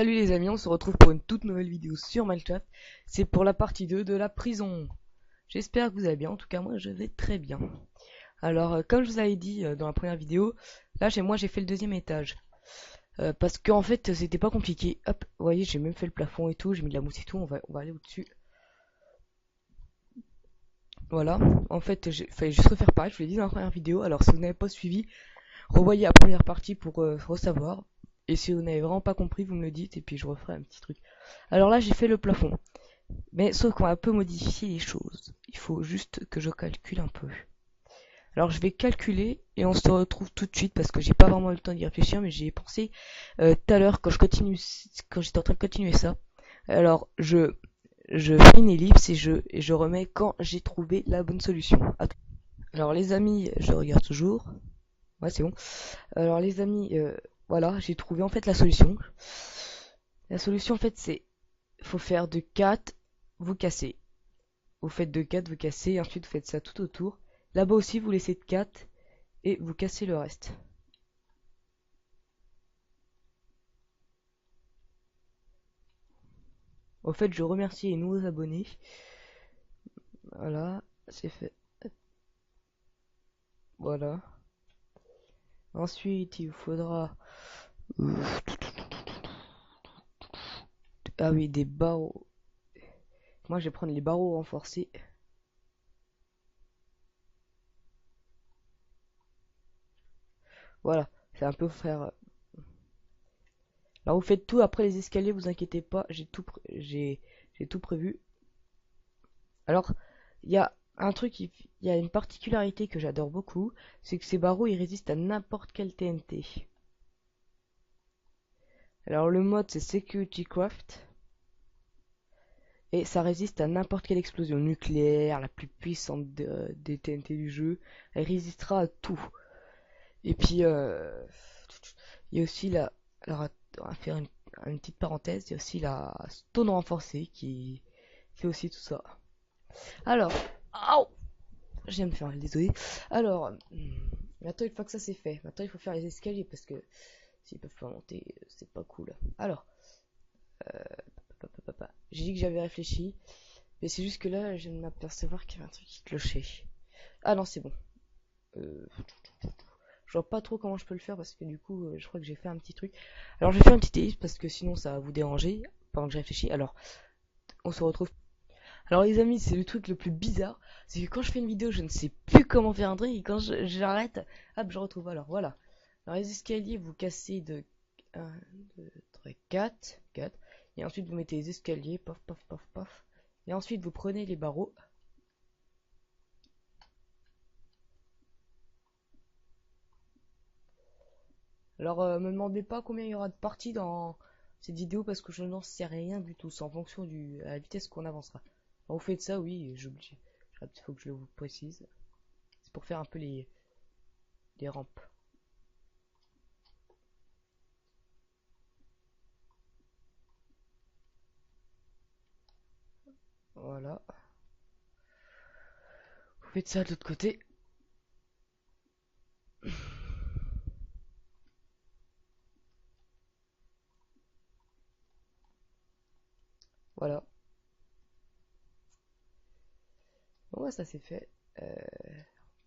Salut les amis, on se retrouve pour une toute nouvelle vidéo sur Minecraft. C'est pour la partie 2 de la prison. J'espère que vous allez bien, en tout cas moi je vais très bien. Alors comme je vous avais dit dans la première vidéo, là j'ai fait le deuxième étage. Parce qu'en fait c'était pas compliqué. Hop, vous voyez j'ai même fait le plafond et tout, j'ai mis de la mousse et tout, on va aller au-dessus. Voilà, en fait il fallait juste refaire pareil, je vous l'ai dit dans la première vidéo. Alors si vous n'avez pas suivi, revoyez la première partie pour savoir. Et si vous n'avez vraiment pas compris, vous me le dites et puis je referai un petit truc. Alors là j'ai fait le plafond. Mais sauf qu'on va un peu modifier les choses. Il faut juste que je calcule un peu. Alors je vais calculer et on se retrouve tout de suite parce que j'ai pas vraiment eu le temps d'y réfléchir, mais j'y ai pensé tout à l'heure quand j'étais en train de continuer ça. Alors je fais une ellipse et je remets quand j'ai trouvé la bonne solution. Alors les amis, je regarde toujours. Ouais, c'est bon. Alors les amis, voilà, j'ai trouvé en fait la solution. La solution en fait c'est faut faire de 4, vous cassez. Vous faites de 4, vous cassez, et ensuite vous faites ça tout autour. Là-bas aussi, vous laissez de 4 et vous cassez le reste. Au fait, je remercie les nouveaux abonnés. Voilà, c'est fait. Voilà. Ensuite, il vous faudra... Ah oui, des barreaux. Moi, je vais prendre les barreaux renforcés. Voilà, c'est un peu faire... Alors, vous faites tout après les escaliers, vous inquiétez pas, j'ai tout prévu. Alors, il y a un truc, il y a une particularité que j'adore beaucoup, c'est que ces barreaux, ils résistent à n'importe quel TNT. Alors le mode c'est Security Craft et ça résiste à n'importe quelle explosion nucléaire, la plus puissante des TNT du jeu. Elle résistera à tout. Et puis il y a aussi la, alors on va faire une petite parenthèse, il y a aussi la stone renforcée qui fait aussi tout ça. Alors, oh, je viens de me faire mal, désolé. Alors, maintenant une fois que ça c'est fait, maintenant il faut faire les escaliers parce que s'ils peuvent pas monter, c'est pas cool. Alors, j'ai dit que j'avais réfléchi, mais c'est juste que là, je viens de m'apercevoir qu'il y avait un truc qui clochait. Ah non, c'est bon. Euh, je vois pas trop comment je peux le faire parce que du coup, je crois que j'ai fait un petit truc. Alors, je vais faire une petite liste parce que sinon, ça va vous déranger pendant que je réfléchis. Alors, on se retrouve. Alors, les amis, c'est le truc le plus bizarre. C'est que quand je fais une vidéo, je ne sais plus comment faire un truc et quand j'arrête, hop, je retrouve. Alors, voilà. Alors, les escaliers, vous cassez de 1, 2, 3, 4. Et ensuite, vous mettez les escaliers. Paf, paf, paf, paf. Et ensuite, vous prenez les barreaux. Alors, me demandez pas combien il y aura de parties dans cette vidéo parce que je n'en sais rien du tout. C'est en fonction de la vitesse qu'on avancera. Alors, vous faites ça, oui, j'oublie. Il faut que je le vous précise. C'est pour faire un peu les rampes. Voilà. Vous faites ça de l'autre côté. Voilà. Bon, ouais, ça c'est fait.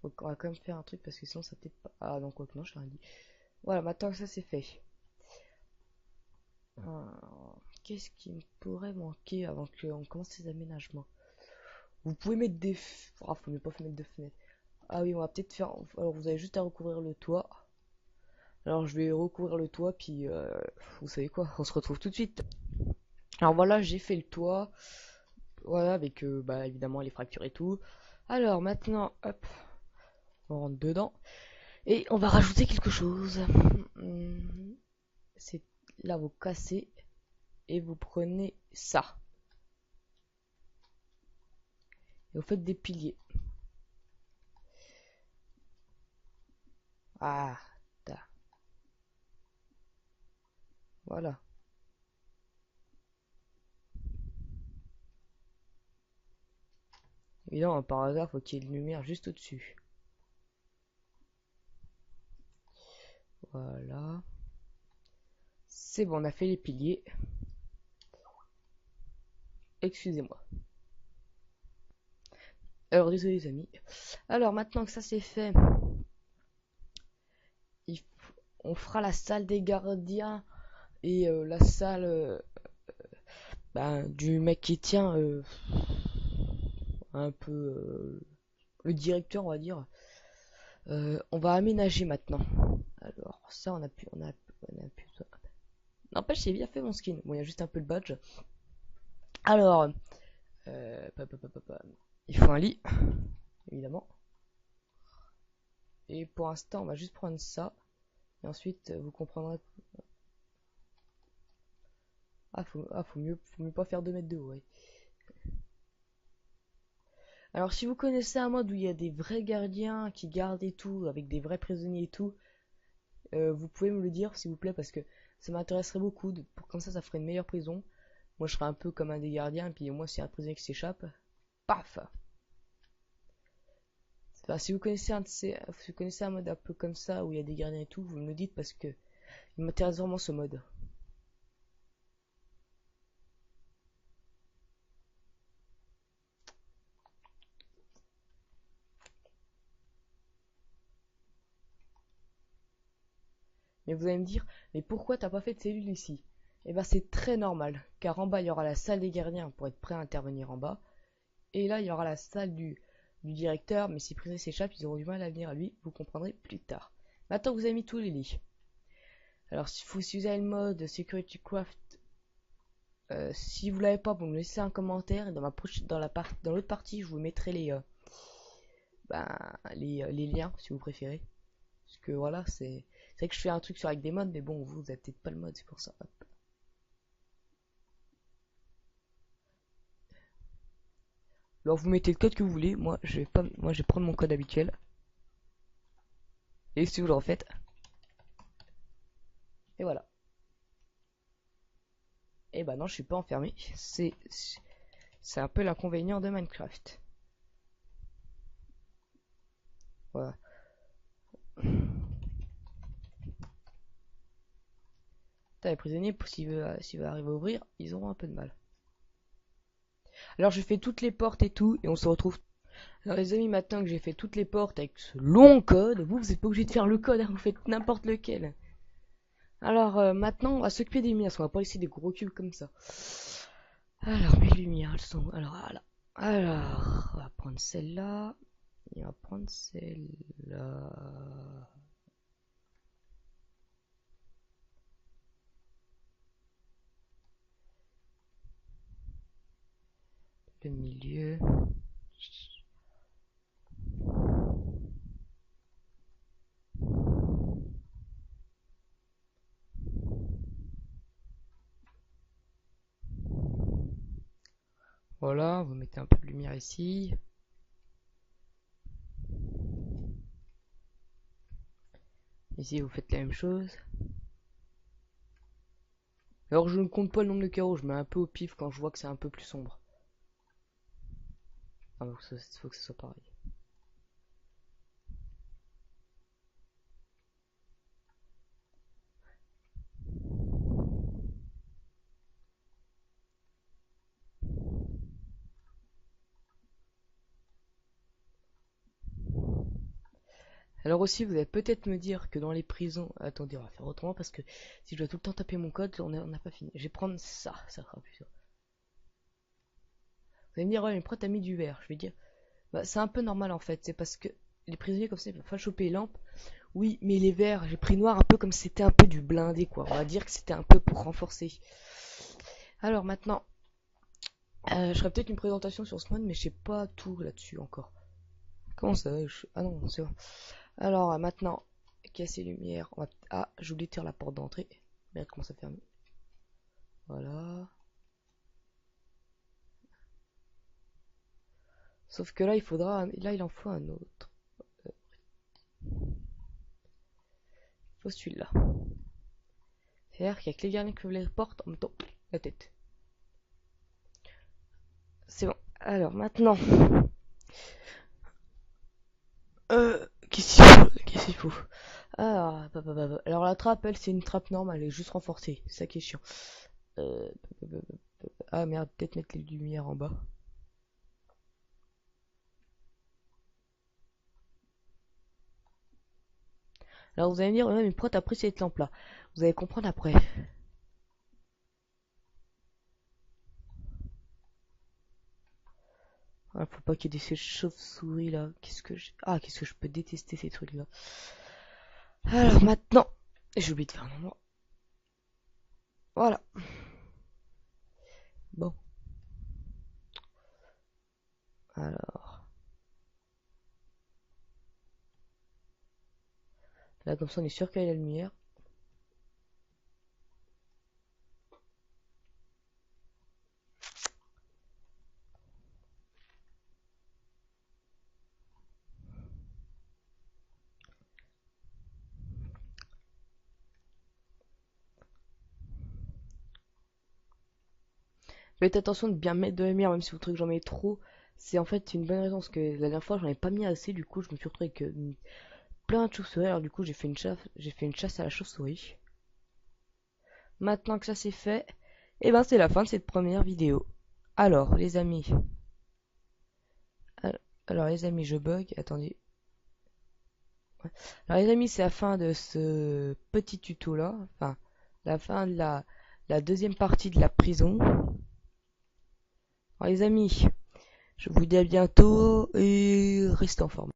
Faut qu'on va quand même faire un truc parce que sinon ça peut-être pas. Ah, donc quoi que non, je l'ai rien dit. Voilà, maintenant que ça c'est fait. Qu'est-ce qui me pourrait manquer avant qu'on commence ces aménagements? Vous pouvez mettre des... Ah, faut mieux pas mettre de fenêtres. Ah oui, on va peut-être faire... Alors, vous avez juste à recouvrir le toit. Alors, je vais recouvrir le toit, puis... vous savez quoi? On se retrouve tout de suite. Alors voilà, j'ai fait le toit. Voilà, avec, bah, évidemment, les fractures et tout. Alors, maintenant, hop, on rentre dedans. Et on va rajouter quelque chose. C'est... Là, vous cassez. Et vous prenez ça. Et vous faites des piliers. Ah, voilà. Évidemment, par hasard, faut qu'il y ait une lumière juste au-dessus. Voilà. C'est bon, on a fait les piliers. Excusez-moi. Alors, désolé les amis. Alors, maintenant que ça c'est fait, on fera la salle des gardiens et la salle du mec qui tient un peu le directeur, on va dire. On va aménager maintenant. Alors, ça, on a plus besoin. N'empêche, j'ai bien fait mon skin. Bon, il y a juste un peu le badge. Alors, il faut un lit, évidemment. Et pour l'instant, on va juste prendre ça. Et ensuite, vous comprendrez. Faut mieux pas faire 2 mètres de haut, ouais. Alors, si vous connaissez un mode où il y a des vrais gardiens qui gardent et tout, avec des vrais prisonniers et tout, vous pouvez me le dire, s'il vous plaît, parce que ça m'intéresserait beaucoup. Comme ça ferait une meilleure prison. Moi, je serais un peu comme un des gardiens, et puis moi, s'il y a un prisonnier qui s'échappe, paf! Enfin, si vous connaissez si vous connaissez un mode un peu comme ça, où il y a des gardiens et tout, vous me le dites, parce que il m'intéresse vraiment ce mode. Mais vous allez me dire, mais pourquoi t'as pas fait de cellule ici? Eh ben c'est très normal, car en bas il y aura la salle des gardiens pour être prêt à intervenir en bas, et là il y aura la salle du directeur, mais si le prisonnier s'échappe, ils auront du mal à venir à lui, vous comprendrez plus tard. Maintenant que vous avez mis tous les lits. Alors si vous avez le mode Security Craft, si vous l'avez pas, vous me laissez un commentaire, et dans l'autre partie, je vous mettrai les liens si vous préférez. Parce que voilà, c'est vrai que je fais un truc avec des modes, mais bon, vous avez peut-être pas le mode, c'est pour ça. Hop. Alors vous mettez le code que vous voulez, moi je vais prendre mon code habituel. Et si vous le refaites. Et voilà. Et bah non, je suis pas enfermé. C'est un peu l'inconvénient de Minecraft. Voilà. Les prisonniers, s'ils veulent arriver à ouvrir, ils auront un peu de mal. Alors je fais toutes les portes et tout, et on se retrouve. Alors les amis, maintenant que j'ai fait toutes les portes avec ce long code, vous êtes pas obligé de faire le code, hein, vous faites n'importe lequel. Alors maintenant, on va s'occuper des lumières, parce qu'on va pas laisser des gros cubes comme ça. Alors mes lumières, elles sont. Alors voilà. Alors, on va prendre celle-là. Et on va prendre celle-là. Le milieu. Voilà, vous mettez un peu de lumière ici. Ici, vous faites la même chose. Alors, je ne compte pas le nombre de carreaux, je mets un peu au pif quand je vois que c'est un peu plus sombre. Ah, faut que ce soit pareil. Alors aussi, vous allez peut-être me dire que dans les prisons... Attendez, on va faire autrement parce que si je dois tout le temps taper mon code, on n'a pas fini. Je vais prendre ça, ça sera plus sûr. Vous allez me dire, ouais, mais pourquoi t'as mis du vert? Je vais dire, bah c'est un peu normal en fait, c'est parce que les prisonniers comme ça, ils peuvent pas choper les lampes. Oui, mais les verts, j'ai pris noir un peu comme si c'était un peu du blindé, quoi. On va dire que c'était un peu pour renforcer. Alors maintenant, je ferai peut-être une présentation sur ce mode, mais je sais pas tout là-dessus encore. Comment ça Ah non, c'est bon. Alors maintenant, casser les lumières. Ah, j'ai oublié de faire la porte d'entrée. Merde, comment ça ferme. Voilà. Sauf que là, il faudra... Là, il en faut un autre. Il faut celui-là. C'est-à-dire qu'il y a que les gardiens qui ouvrent les portes en même temps. La tête. C'est bon. Alors maintenant... qu'est-ce qu'il faut? Alors la trappe, elle, c'est une trappe normale, elle est juste renforcée. C'est ça qui est chiant. Euh, ah merde, peut-être mettre les lumières en bas. Alors vous allez me dire, ouais, mais pourquoi t'as pris cette lampe-là? Vous allez comprendre après. Ah, faut pas qu'il y ait des chauves-souris là. qu'est-ce que je peux détester ces trucs-là. Alors maintenant, j'ai oublié de faire un endroit. Voilà. Bon. Alors. Là, comme ça, on est sûr qu'il y a la lumière. Faites attention de bien mettre de la lumière, même si vous trouvez que j'en mets trop. C'est en fait une bonne raison, parce que la dernière fois, j'en ai pas mis assez, du coup, je me suis retrouvé avec plein de chauves-souris. Alors du coup, j'ai fait une chasse à la chauve-souris. Maintenant que ça c'est fait, et ben c'est la fin de cette première vidéo. Alors, les amis. Alors, les amis, je bug. Attendez. Ouais. Alors, les amis, c'est la fin de ce petit tuto là. Enfin, la fin de la deuxième partie de la prison. Alors, les amis, je vous dis à bientôt et restez en forme.